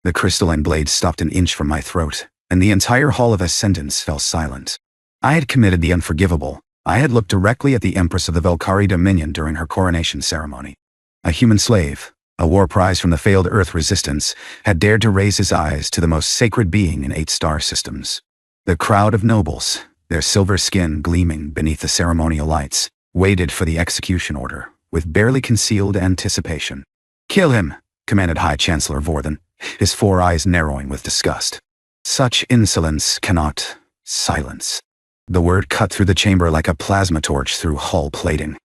The crystalline blade stopped an inch from my throat, and the entire hall of ascendants fell silent. I had committed the unforgivable. I had looked directly at the Empress of the Valkyrie Dominion during her coronation ceremony. A human slave, a war prize from the failed Earth resistance, had dared to raise his eyes to the most sacred being in 8 star systems. The crowd of nobles, their silver skin gleaming beneath the ceremonial lights, waited for the execution order, with barely concealed anticipation. "Kill him," commanded High Chancellor Vorthen, his 4 eyes narrowing with disgust. "Such insolence cannot silence." The word cut through the chamber like a plasma torch through hull plating.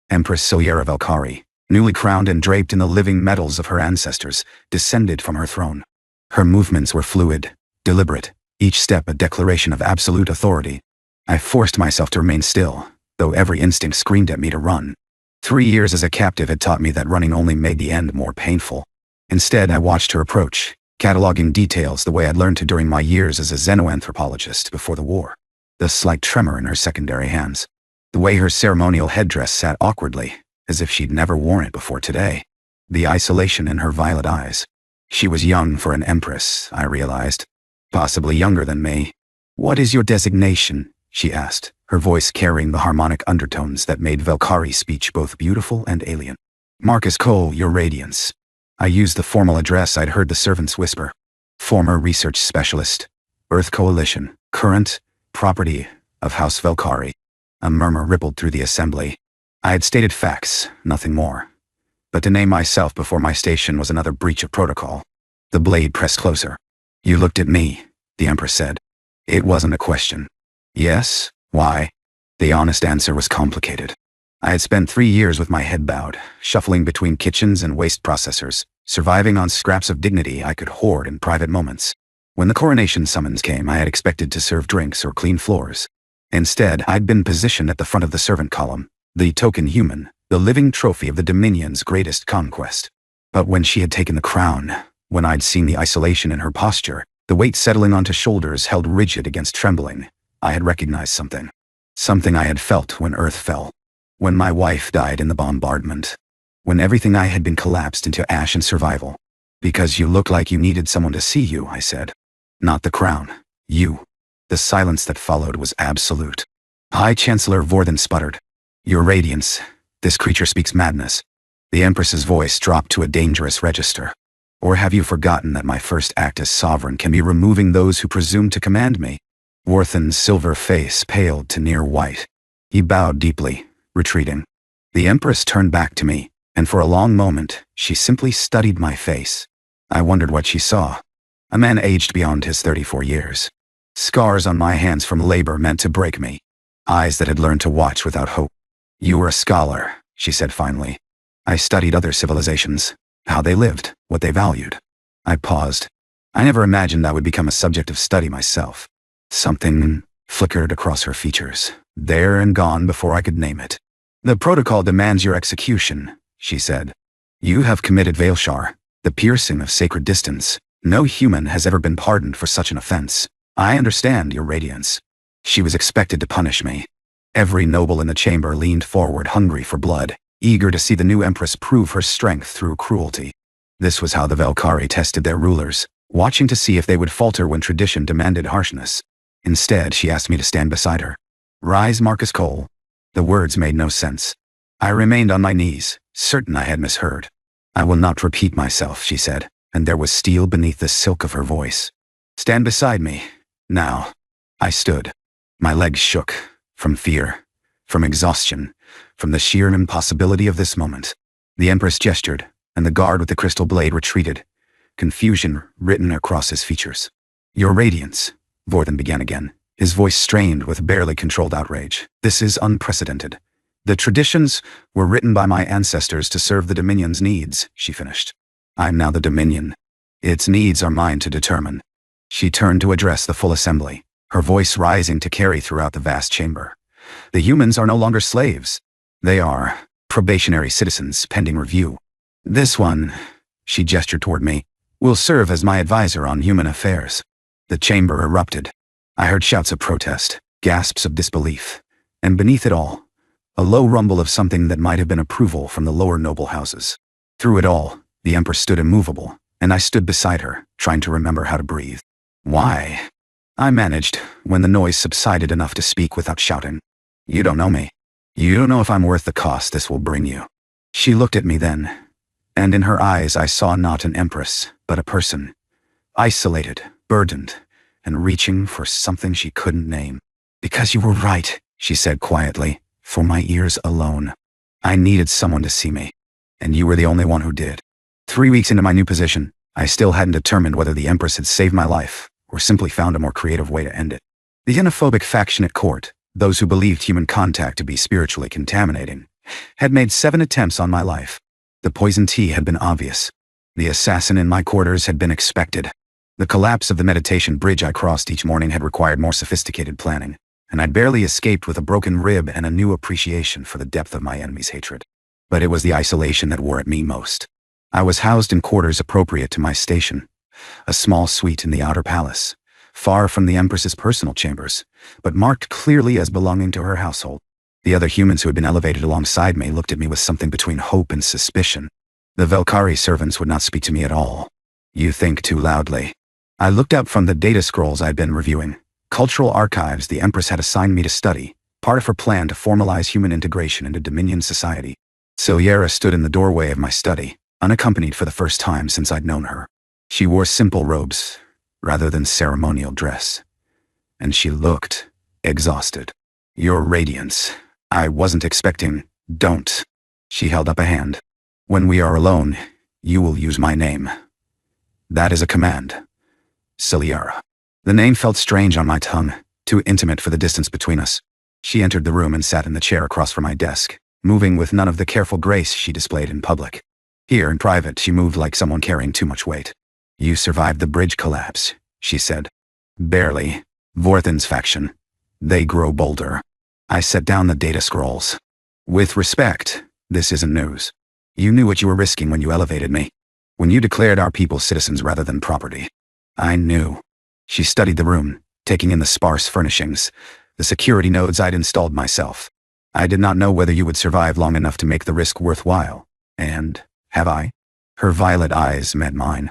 Empress Soyera Valkyrie, newly crowned and draped in the living metals of her ancestors, descended from her throne. Her movements were fluid, deliberate, each step a declaration of absolute authority. I forced myself to remain still, though every instinct screamed at me to run. 3 years as a captive had taught me that running only made the end more painful. Instead, I watched her approach, cataloging details the way I'd learned to during my years as a xenoanthropologist before the war. The slight tremor in her secondary hands. The way her ceremonial headdress sat awkwardly, as if she'd never worn it before today. The isolation in her violet eyes. She was young for an empress, I realized. Possibly younger than me. "What is your designation?" she asked, her voice carrying the harmonic undertones that made Valkyrie's speech both beautiful and alien. "Marcus Cole, your radiance." I used the formal address I'd heard the servants whisper. "Former research specialist. Earth Coalition. Current property of House Valkyrie." A murmur rippled through the assembly. I had stated facts, nothing more. But to name myself before my station was another breach of protocol. The blade pressed closer. "You looked at me," the Empress said. It wasn't a question. "Yes, why?" The honest answer was complicated. I had spent 3 years with my head bowed, shuffling between kitchens and waste processors, surviving on scraps of dignity I could hoard in private moments. When the coronation summons came, I had expected to serve drinks or clean floors. Instead, I'd been positioned at the front of the servant column, the token human, the living trophy of the Dominion's greatest conquest. But when she had taken the crown, when I'd seen the isolation in her posture, the weight settling onto shoulders held rigid against trembling, I had recognized something. Something I had felt when Earth fell. When my wife died in the bombardment. When everything I had been collapsed into ash and survival. "Because you look like you needed someone to see you," I said. "Not the crown. You." The silence that followed was absolute. High Chancellor Vorthen sputtered. "Your radiance. This creature speaks madness." The Empress's voice dropped to a dangerous register. "Or have you forgotten that my first act as sovereign can be removing those who presume to command me?" Vorthen's silver face paled to near white. He bowed deeply, retreating. The Empress turned back to me, and for a long moment, she simply studied my face. I wondered what she saw. A man aged beyond his 34 years. Scars on my hands from labor meant to break me. Eyes that had learned to watch without hope. "You were a scholar," she said finally. "I studied other civilizations, how they lived, what they valued." I paused. I never imagined I would become a subject of study myself. Something flickered across her features, there and gone before I could name it. "The protocol demands your execution," she said. "You have committed Veilshar, the piercing of sacred distance. No human has ever been pardoned for such an offense. I understand your radiance." She was expected to punish me. Every noble in the chamber leaned forward, hungry for blood, eager to see the new empress prove her strength through cruelty. This was how the Valkyrie tested their rulers, watching to see if they would falter when tradition demanded harshness. Instead, she asked me to stand beside her. "Rise, Marcus Cole." The words made no sense. I remained on my knees, certain I had misheard. "I will not repeat myself," she said, and there was steel beneath the silk of her voice. "Stand beside me, now." I stood. My legs shook, from fear, from exhaustion, from the sheer impossibility of this moment. The Empress gestured, and the guard with the crystal blade retreated, confusion written across his features. "Your radiance," Vorthen began again, his voice strained with barely controlled outrage. "This is unprecedented. The traditions were written by my ancestors to serve the Dominion's needs," she finished. "I'm now the Dominion. Its needs are mine to determine." She turned to address the full assembly, her voice rising to carry throughout the vast chamber. "The humans are no longer slaves. They are probationary citizens pending review. This one," she gestured toward me, "will serve as my advisor on human affairs." The chamber erupted. I heard shouts of protest, gasps of disbelief, and beneath it all, a low rumble of something that might have been approval from the lower noble houses. Through it all, the Empress stood immovable, and I stood beside her, trying to remember how to breathe. Why? I managed, when the noise subsided enough to speak without shouting. You don't know me. You don't know if I'm worth the cost this will bring you. She looked at me then, and in her eyes I saw not an empress, but a person. Isolated, burdened, and reaching for something she couldn't name. Because you were right, she said quietly, for my ears alone. I needed someone to see me, and you were the only one who did. 3 weeks into my new position, I still hadn't determined whether the Empress had saved my life, or simply found a more creative way to end it. The xenophobic faction at court, those who believed human contact to be spiritually contaminating, had made 7 attempts on my life. The poison tea had been obvious. The assassin in my quarters had been expected. The collapse of the meditation bridge I crossed each morning had required more sophisticated planning, and I'd barely escaped with a broken rib and a new appreciation for the depth of my enemy's hatred. But it was the isolation that wore at me most. I was housed in quarters appropriate to my station, a small suite in the outer palace, far from the Empress's personal chambers, but marked clearly as belonging to her household. The other humans who had been elevated alongside me looked at me with something between hope and suspicion. The Valkyrie servants would not speak to me at all. You think too loudly. I looked up from the data scrolls I'd been reviewing. Cultural archives the Empress had assigned me to study, part of her plan to formalize human integration into Dominion society. Siliera stood in the doorway of my study, unaccompanied for the first time since I'd known her. She wore simple robes, rather than ceremonial dress. And she looked exhausted. Your radiance. I wasn't expecting. Don't. She held up a hand. When we are alone, you will use my name. That is a command. Siliera. The name felt strange on my tongue, too intimate for the distance between us. She entered the room and sat in the chair across from my desk, moving with none of the careful grace she displayed in public. Here, in private, she moved like someone carrying too much weight. You survived the bridge collapse, she said. Barely. Vorthen's faction. They grow bolder. I set down the data scrolls. With respect, this isn't news. You knew what you were risking when you elevated me. When you declared our people citizens rather than property. I knew. She studied the room, taking in the sparse furnishings, the security nodes I'd installed myself. I did not know whether you would survive long enough to make the risk worthwhile. And, have I? Her violet eyes met mine.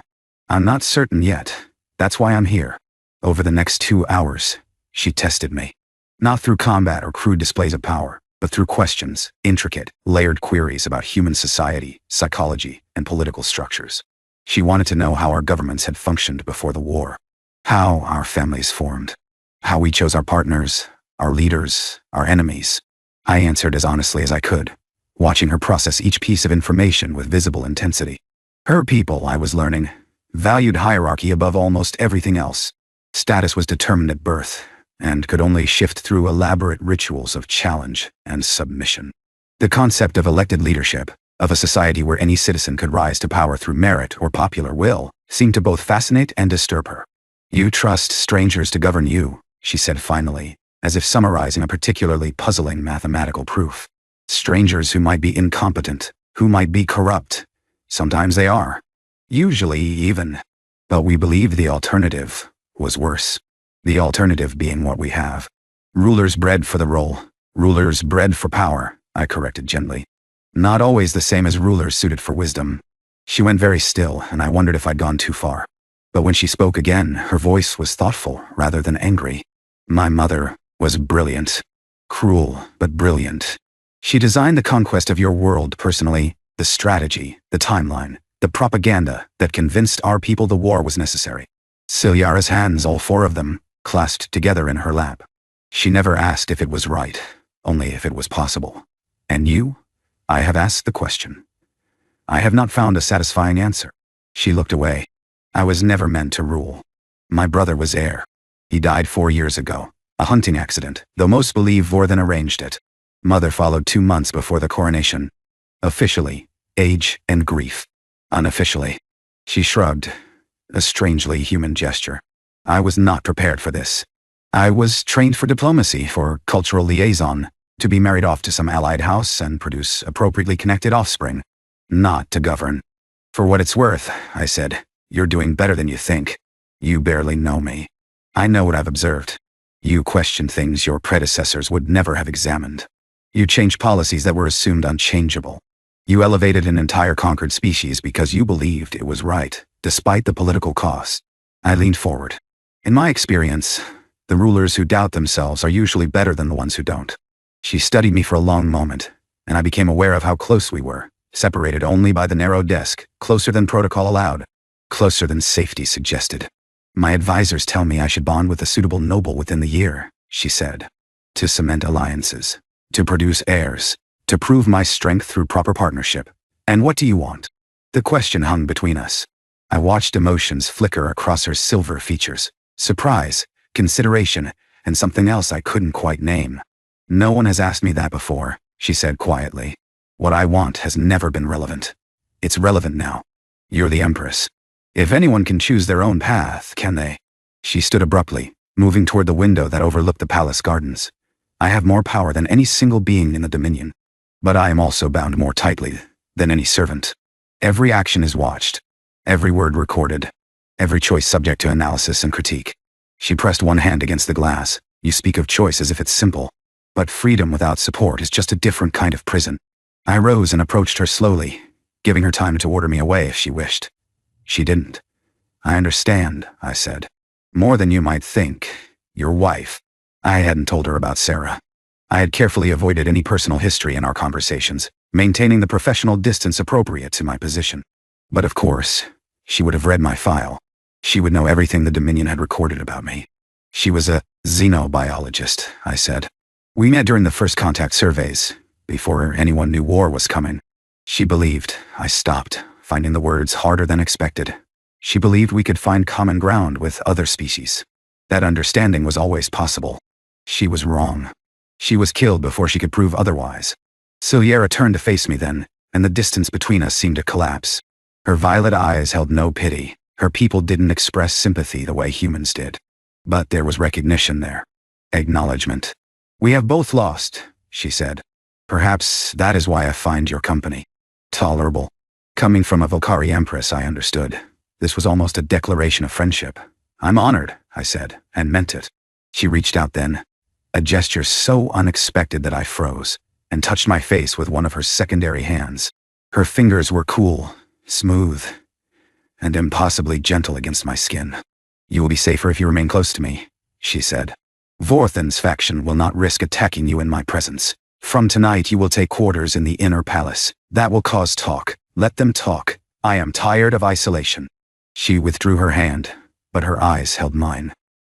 I'm not certain yet. That's why I'm here. Over the next 2 hours, she tested me. Not through combat or crude displays of power, but through questions, intricate, layered queries about human society, psychology, and political structures. She wanted to know how our governments had functioned before the war. How our families formed. How we chose our partners, our leaders, our enemies. I answered as honestly as I could, watching her process each piece of information with visible intensity. Her people, I was learning, valued hierarchy above almost everything else. Status was determined at birth, and could only shift through elaborate rituals of challenge and submission. The concept of elected leadership, of a society where any citizen could rise to power through merit or popular will, seemed to both fascinate and disturb her. You trust strangers to govern you, she said finally, as if summarizing a particularly puzzling mathematical proof. Strangers who might be incompetent, who might be corrupt. Sometimes they are. Usually even. But we believed the alternative was worse. The alternative being what we have. Rulers bred for the role. Rulers bred for power, I corrected gently. Not always the same as rulers suited for wisdom. She went very still, and I wondered if I'd gone too far. But when she spoke again, her voice was thoughtful rather than angry. My mother was brilliant. Cruel, but brilliant. She designed the conquest of your world personally, the strategy, the timeline, the propaganda that convinced our people the war was necessary. Siliara's hands, all 4 of them, clasped together in her lap. She never asked if it was right, only if it was possible. And you? I have asked the question. I have not found a satisfying answer. She looked away. I was never meant to rule. My brother was heir. He died 4 years ago, a hunting accident, though most believe Vorthen arranged it. Mother followed 2 months before the coronation. Officially, age and grief. Unofficially. She shrugged, a strangely human gesture. I was not prepared for this. I was trained for diplomacy, for cultural liaison, to be married off to some allied house and produce appropriately connected offspring. Not to govern. For what it's worth, I said, you're doing better than you think. You barely know me. I know what I've observed. You question things your predecessors would never have examined. You change policies that were assumed unchangeable. You elevated an entire conquered species because you believed it was right, despite the political cost. I leaned forward. In my experience, the rulers who doubt themselves are usually better than the ones who don't. She studied me for a long moment, and I became aware of how close we were, separated only by the narrow desk, closer than protocol allowed, closer than safety suggested. My advisors tell me I should bond with a suitable noble within the year, she said. To cement alliances, to produce heirs, to prove my strength through proper partnership. And what do you want? The question hung between us. I watched emotions flicker across her silver features. Surprise, consideration, and something else I couldn't quite name. No one has asked me that before, she said quietly. What I want has never been relevant. It's relevant now. You're the Empress. If anyone can choose their own path, can they? She stood abruptly, moving toward the window that overlooked the palace gardens. I have more power than any single being in the Dominion. But I am also bound more tightly than any servant. Every action is watched. Every word recorded. Every choice subject to analysis and critique. She pressed one hand against the glass. You speak of choice as if it's simple. But freedom without support is just a different kind of prison. I rose and approached her slowly, giving her time to order me away if she wished. She didn't. I understand, I said. More than you might think. Your wife. I hadn't told her about Sarah. I had carefully avoided any personal history in our conversations, maintaining the professional distance appropriate to my position. But of course, she would have read my file. She would know everything the Dominion had recorded about me. She was a xenobiologist, I said. We met during the first contact surveys, before anyone knew war was coming. She believed, I stopped, finding the words harder than expected. She believed we could find common ground with other species. That understanding was always possible. She was wrong. She was killed before she could prove otherwise. Siliera turned to face me then, and the distance between us seemed to collapse. Her violet eyes held no pity. Her people didn't express sympathy the way humans did. But there was recognition there. Acknowledgement. We have both lost, she said. Perhaps that is why I find your company tolerable. Coming from a Volcari Empress, I understood. This was almost a declaration of friendship. I'm honored, I said, and meant it. She reached out then, a gesture so unexpected that I froze, and touched my face with one of her secondary hands. Her fingers were cool, smooth, and impossibly gentle against my skin. You will be safer if you remain close to me, she said. Vorthan's faction will not risk attacking you in my presence. From tonight you will take quarters in the inner palace. That will cause talk. Let them talk. I am tired of isolation. She withdrew her hand, but her eyes held mine.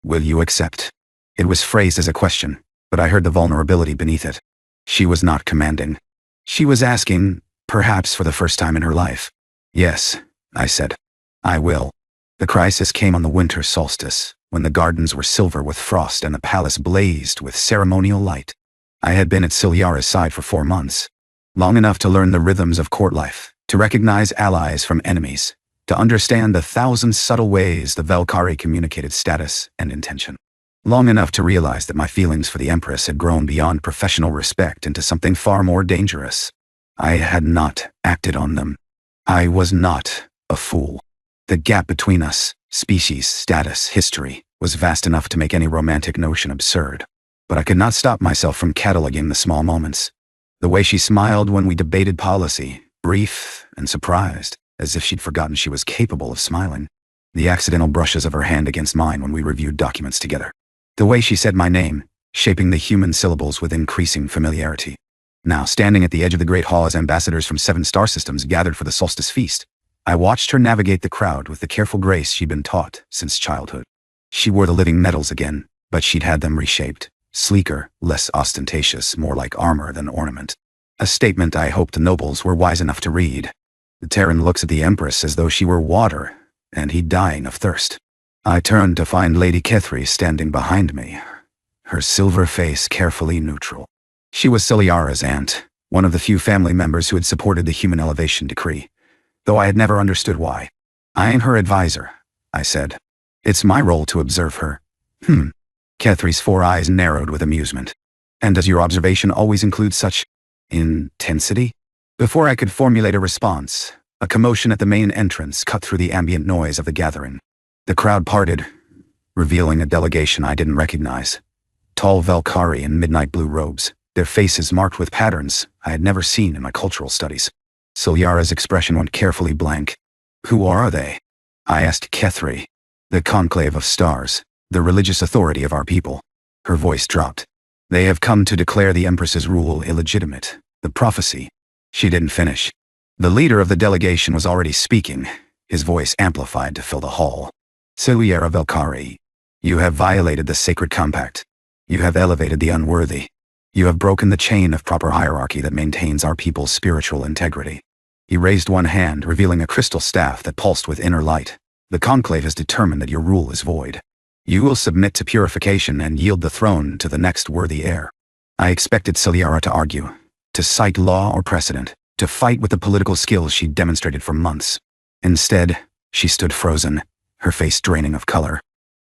Will you accept? It was phrased as a question, but I heard the vulnerability beneath it. She was not commanding. She was asking, perhaps for the first time in her life. Yes, I said. I will. The crisis came on the winter solstice, when the gardens were silver with frost and the palace blazed with ceremonial light. I had been at Siliara's side for 4 months. Long enough to learn the rhythms of court life, to recognize allies from enemies, to understand the 1,000 subtle ways the Valkyrie communicated status and intention. Long enough to realize that my feelings for the Empress had grown beyond professional respect into something far more dangerous. I had not acted on them. I was not a fool. The gap between us, species, status, history, was vast enough to make any romantic notion absurd. But I could not stop myself from cataloging the small moments. The way she smiled when we debated policy, brief and surprised, as if she'd forgotten she was capable of smiling. The accidental brushes of her hand against mine when we reviewed documents together. The way she said my name, shaping the human syllables with increasing familiarity. Now, standing at the edge of the Great Hall as ambassadors from 7 star systems gathered for the solstice feast, I watched her navigate the crowd with the careful grace she'd been taught since childhood. She wore the living metals again, but she'd had them reshaped. Sleeker, less ostentatious, more like armor than ornament. A statement I hoped the nobles were wise enough to read. The Terran looks at the Empress as though she were water, and he dying of thirst. I turned to find Lady Kethri standing behind me, her silver face carefully neutral. She was Siliara's aunt, one of the few family members who had supported the human elevation decree, though I had never understood why. I am her advisor, I said. It's my role to observe her. Kethri's 4 eyes narrowed with amusement. And does your observation always include such intensity? Before I could formulate a response, a commotion at the main entrance cut through the ambient noise of the gathering. The crowd parted, revealing a delegation I didn't recognize. Tall Valkyrie in midnight blue robes, their faces marked with patterns I had never seen in my cultural studies. Siliara's expression went carefully blank. Who are they? I asked Kethri. The conclave of stars, the religious authority of our people. Her voice dropped. They have come to declare the Empress's rule illegitimate. The prophecy. She didn't finish. The leader of the delegation was already speaking, his voice amplified to fill the hall. Siliera Velkari, you have violated the sacred compact. You have elevated the unworthy. You have broken the chain of proper hierarchy that maintains our people's spiritual integrity. He raised one hand, revealing a crystal staff that pulsed with inner light. The conclave has determined that your rule is void. You will submit to purification and yield the throne to the next worthy heir. I expected Siliera to argue, to cite law or precedent, to fight with the political skills she demonstrated for months. Instead, she stood frozen, her face draining of color.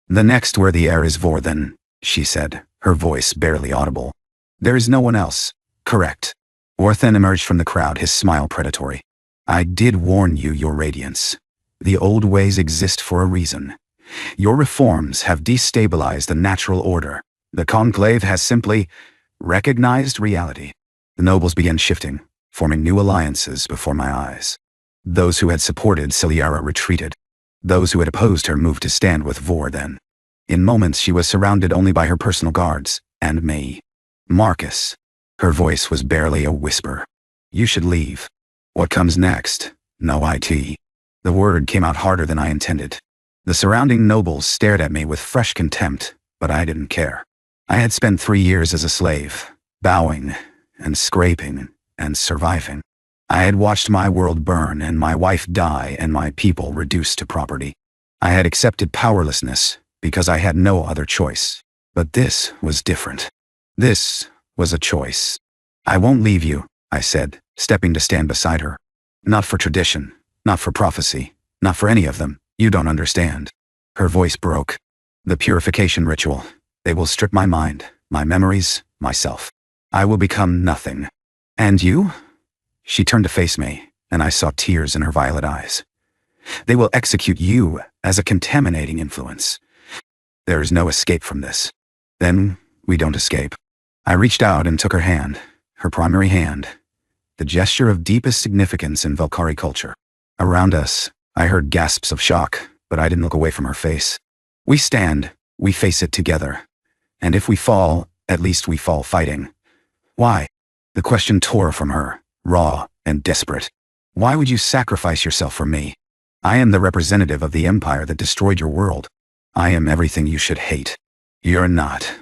The next worthy heir is Vorthen, she said, her voice barely audible. There is no one else. Correct. Vorthen emerged from the crowd, his smile predatory. I did warn you, Your Radiance. The old ways exist for a reason. Your reforms have destabilized the natural order. The conclave has simply recognized reality. The nobles began shifting, forming new alliances before my eyes. Those who had supported Siliera retreated. Those who had opposed her moved to stand with Vorthen. In moments she was surrounded only by her personal guards, and me. Marcus. Her voice was barely a whisper. You should leave. What comes next? No IT. The word came out harder than I intended. The surrounding nobles stared at me with fresh contempt, but I didn't care. I had spent 3 years as a slave, bowing, and scraping, and surviving. I had watched my world burn and my wife die and my people reduced to property. I had accepted powerlessness because I had no other choice. But this was different. This was a choice. I won't leave you, I said, stepping to stand beside her. Not for tradition, not for prophecy, not for any of them. You don't understand. Her voice broke. The purification ritual. They will strip my mind, my memories, myself. I will become nothing. And you? She turned to face me, and I saw tears in her violet eyes. They will execute you as a contaminating influence. There is no escape from this. Then we don't escape. I reached out and took her hand, her primary hand, the gesture of deepest significance in Velkari culture. Around us, I heard gasps of shock, but I didn't look away from her face. We stand, we face it together. And if we fall, at least we fall fighting. Why? The question tore from her, raw and desperate. Why would you sacrifice yourself for me? I am the representative of the empire that destroyed your world. I am everything you should hate. You're not.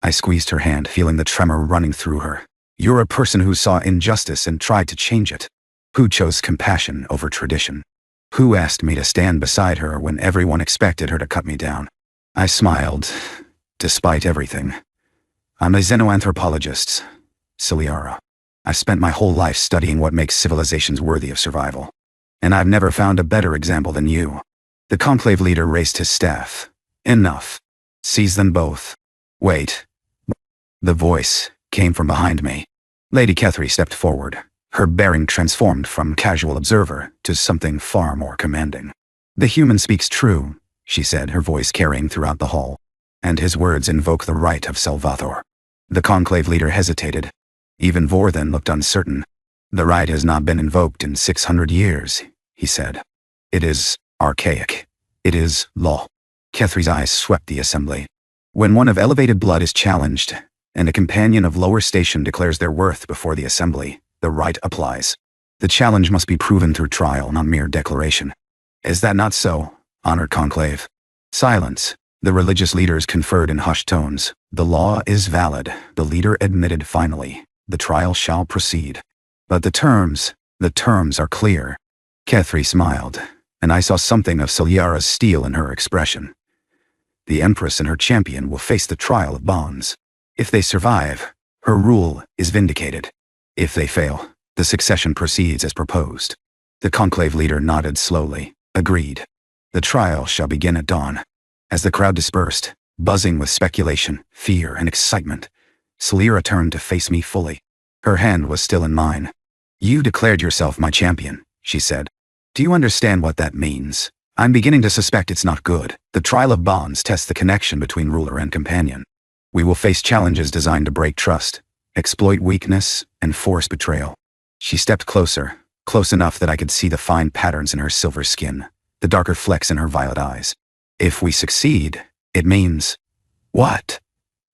I squeezed her hand, feeling the tremor running through her. You're a person who saw injustice and tried to change it. Who chose compassion over tradition? Who asked me to stand beside her when everyone expected her to cut me down? I smiled, despite everything. I'm a xenoanthropologist, Siliera. I've spent my whole life studying what makes civilizations worthy of survival. And I've never found a better example than you. The conclave leader raised his staff. Enough. Seize them both. Wait. The voice came from behind me. Lady Kethri stepped forward, her bearing transformed from casual observer to something far more commanding. The human speaks true, she said, her voice carrying throughout the hall. And his words invoke the right of Salvathor. The conclave leader hesitated. Even Vorthen looked uncertain. The right has not been invoked in 600 years, he said. It is archaic. It is law. Kethri's eyes swept the assembly. When one of elevated blood is challenged, and a companion of lower station declares their worth before the assembly, the right applies. The challenge must be proven through trial, not mere declaration. Is that not so, honored conclave? Silence. The religious leaders conferred in hushed tones. The law is valid, the leader admitted finally. The trial shall proceed. But the terms are clear. Kethri smiled, and I saw something of Siliera's steel in her expression. The Empress and her champion will face the trial of bonds. If they survive, her rule is vindicated. If they fail, the succession proceeds as proposed. The conclave leader nodded slowly, agreed. The trial shall begin at dawn. As the crowd dispersed, buzzing with speculation, fear, and excitement, Siliera turned to face me fully. Her hand was still in mine. You declared yourself my champion, she said. Do you understand what that means? I'm beginning to suspect it's not good. The trial of bonds tests the connection between ruler and companion. We will face challenges designed to break trust, exploit weakness, and force betrayal. She stepped closer, close enough that I could see the fine patterns in her silver skin, the darker flecks in her violet eyes. If we succeed, it means… What?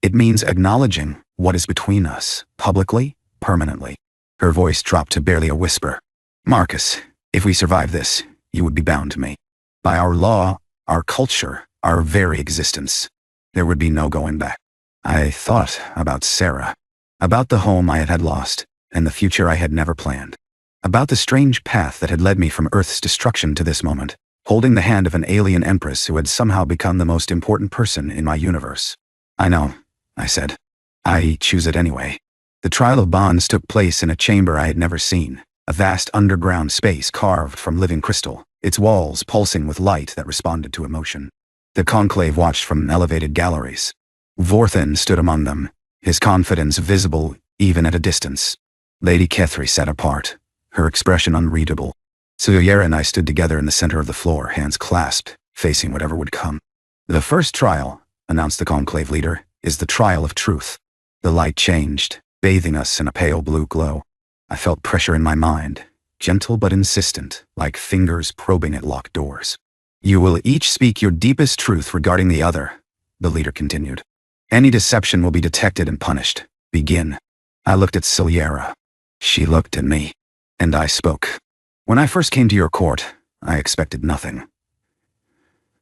It means acknowledging what is between us, publicly, permanently. Her voice dropped to barely a whisper. Marcus, if we survive this, you would be bound to me. By our law, our culture, our very existence. There would be no going back. I thought about Sarah, about the home I had lost, and the future I had never planned. About the strange path that had led me from Earth's destruction to this moment, holding the hand of an alien empress who had somehow become the most important person in my universe. I know, I said. I choose it anyway. The trial of bonds took place in a chamber I had never seen, a vast underground space carved from living crystal, its walls pulsing with light that responded to emotion. The conclave watched from elevated galleries. Vorthin stood among them, his confidence visible even at a distance. Lady Kethri sat apart, her expression unreadable. Suyera and I stood together in the center of the floor, hands clasped, facing whatever would come. The first trial, announced the conclave leader, is the trial of truth. The light changed, bathing us in a pale blue glow. I felt pressure in my mind, gentle but insistent, like fingers probing at locked doors. You will each speak your deepest truth regarding the other, the leader continued. Any deception will be detected and punished. Begin. I looked at Suyera. She looked at me. And I spoke. When I first came to your court, I expected nothing.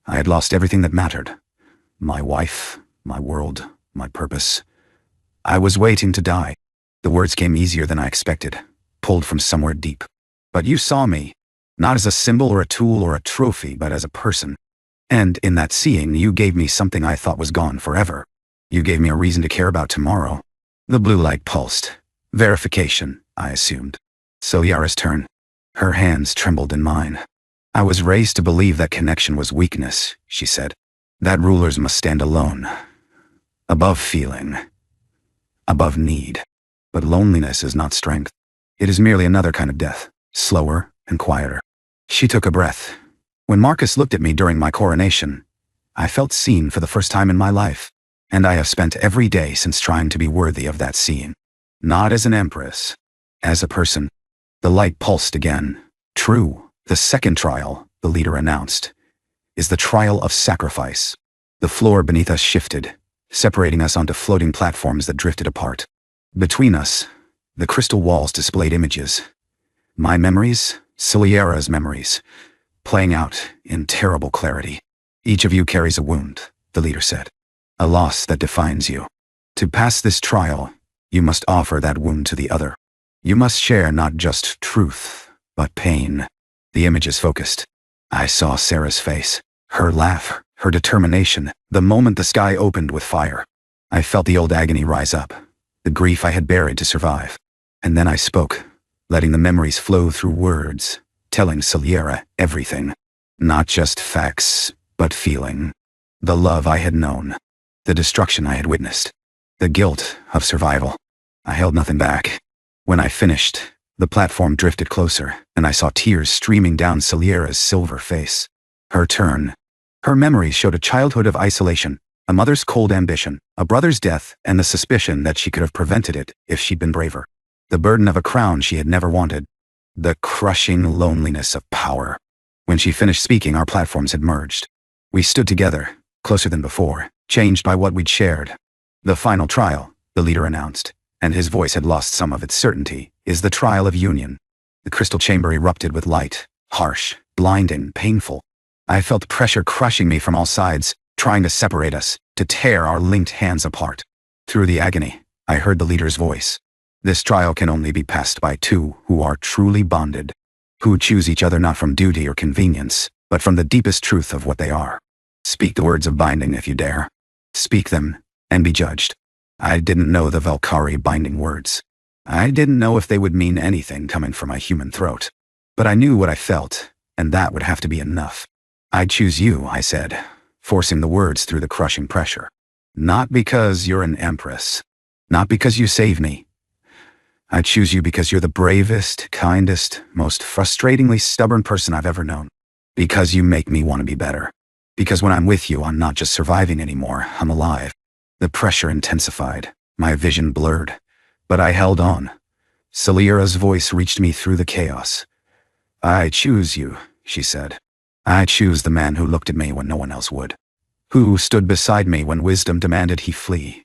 I had lost everything that mattered. My wife, my world, my purpose. I was waiting to die. The words came easier than I expected, pulled from somewhere deep. But you saw me, not as a symbol or a tool or a trophy, but as a person. And in that seeing, you gave me something I thought was gone forever. You gave me a reason to care about tomorrow. The blue light pulsed. Verification, I assumed. Suyera's turn. Her hands trembled in mine. I was raised to believe that connection was weakness, she said. That rulers must stand alone. Above feeling. Above need. But loneliness is not strength. It is merely another kind of death, slower and quieter. She took a breath. When Marcus looked at me during my coronation, I felt seen for the first time in my life, and I have spent every day since trying to be worthy of that seeing. Not as an empress, as a person. The light pulsed again. True, the second trial, the leader announced, is the trial of sacrifice. The floor beneath us shifted, separating us onto floating platforms that drifted apart. Between us, the crystal walls displayed images. My memories, Suyera's memories, playing out in terrible clarity. Each of you carries a wound, the leader said. A loss that defines you. To pass this trial, you must offer that wound to the other. You must share not just truth, but pain. The images focused. I saw Sarah's face, her laugh, her determination, the moment the sky opened with fire. I felt the old agony rise up, the grief I had buried to survive. And then I spoke, letting the memories flow through words, telling Suyera everything. Not just facts, but feeling. The love I had known. The destruction I had witnessed. The guilt of survival. I held nothing back. When I finished, the platform drifted closer, and I saw tears streaming down Suyera's silver face. Her turn. Her memories showed a childhood of isolation, a mother's cold ambition, a brother's death, and the suspicion that she could have prevented it if she'd been braver. The burden of a crown she had never wanted. The crushing loneliness of power. When she finished speaking, our platforms had merged. We stood together, closer than before, changed by what we'd shared. The final trial, the leader announced, and his voice had lost some of its certainty, is the trial of union. The crystal chamber erupted with light, harsh, blinding, painful. I felt pressure crushing me from all sides, trying to separate us, to tear our linked hands apart. Through the agony, I heard the leader's voice. This trial can only be passed by two who are truly bonded, who choose each other not from duty or convenience, but from the deepest truth of what they are. Speak the words of binding if you dare. Speak them, and be judged. I didn't know the Valkyrie binding words. I didn't know if they would mean anything coming from my human throat. But I knew what I felt, and that would have to be enough. I choose you, I said, forcing the words through the crushing pressure. Not because you're an empress. Not because you saved me. I choose you because you're the bravest, kindest, most frustratingly stubborn person I've ever known. Because you make me want to be better. Because when I'm with you, I'm not just surviving anymore, I'm alive. The pressure intensified, my vision blurred, but I held on. Suyera's voice reached me through the chaos. I choose you, she said. I choose the man who looked at me when no one else would. Who stood beside me when wisdom demanded he flee.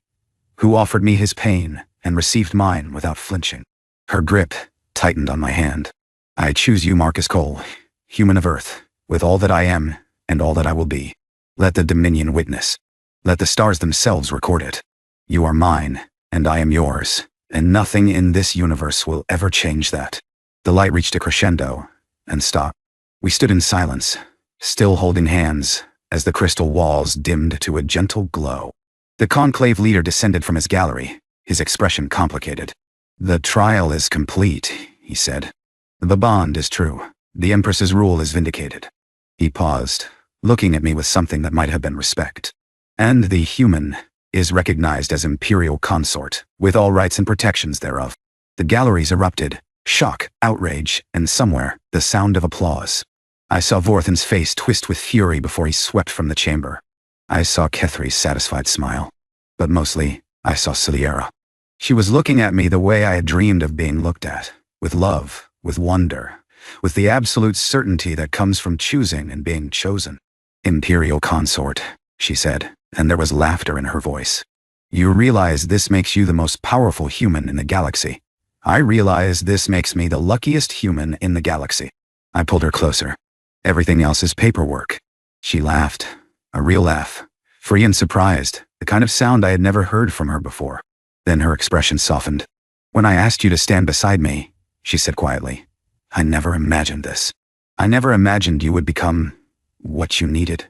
Who offered me his pain and received mine without flinching. Her grip tightened on my hand. I choose you, Marcus Cole, human of Earth, with all that I am and all that I will be. Let the Dominion witness. Let the stars themselves record it. You are mine, and I am yours, and nothing in this universe will ever change that. The light reached a crescendo and stopped. We stood in silence, still holding hands, as the crystal walls dimmed to a gentle glow. The conclave leader descended from his gallery, his expression complicated. The trial is complete, he said. The bond is true. The Empress's rule is vindicated. He paused, looking at me with something that might have been respect. And the human is recognized as imperial consort, with all rights and protections thereof. The galleries erupted, shock, outrage, and somewhere, the sound of applause. I saw Vorthan's face twist with fury before he swept from the chamber. I saw Kethri's satisfied smile. But mostly, I saw Ciliera. She was looking at me the way I had dreamed of being looked at, with love, with wonder, with the absolute certainty that comes from choosing and being chosen. Imperial consort, she said, and there was laughter in her voice. You realize this makes you the most powerful human in the galaxy. I realize this makes me the luckiest human in the galaxy. I pulled her closer. Everything else is paperwork. She laughed, a real laugh, free and surprised, the kind of sound I had never heard from her before. Then her expression softened. When I asked you to stand beside me, she said quietly, I never imagined this. I never imagined you would become what you needed,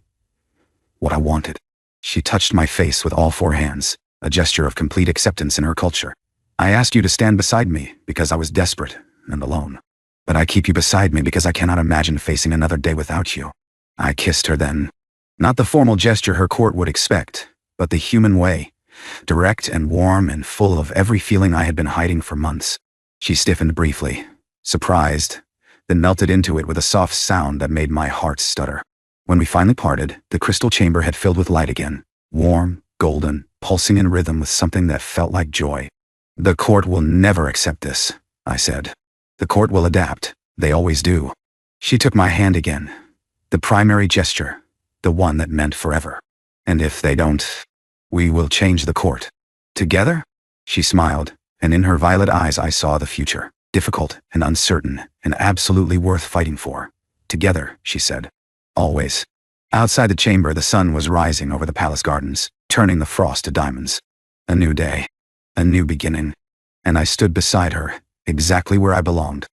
what I wanted. She touched my face with all four hands, a gesture of complete acceptance in her culture. I asked you to stand beside me because I was desperate and alone. But I keep you beside me because I cannot imagine facing another day without you. I kissed her then. Not the formal gesture her court would expect, but the human way, direct and warm and full of every feeling I had been hiding for months. She stiffened briefly, surprised, then melted into it with a soft sound that made my heart stutter. When we finally parted, the crystal chamber had filled with light again, warm, golden, pulsing in rhythm with something that felt like joy. The court will never accept this, I said. The court will adapt. They always do. She took my hand again. The primary gesture, the one that meant forever. And if they don't, we will change the court. Together? She smiled, and in her violet eyes I saw the future, difficult and uncertain, and absolutely worth fighting for. Together, she said. Always. Outside the chamber, the sun was rising over the palace gardens, turning the frost to diamonds. A new day. A new beginning. And I stood beside her, exactly where I belonged.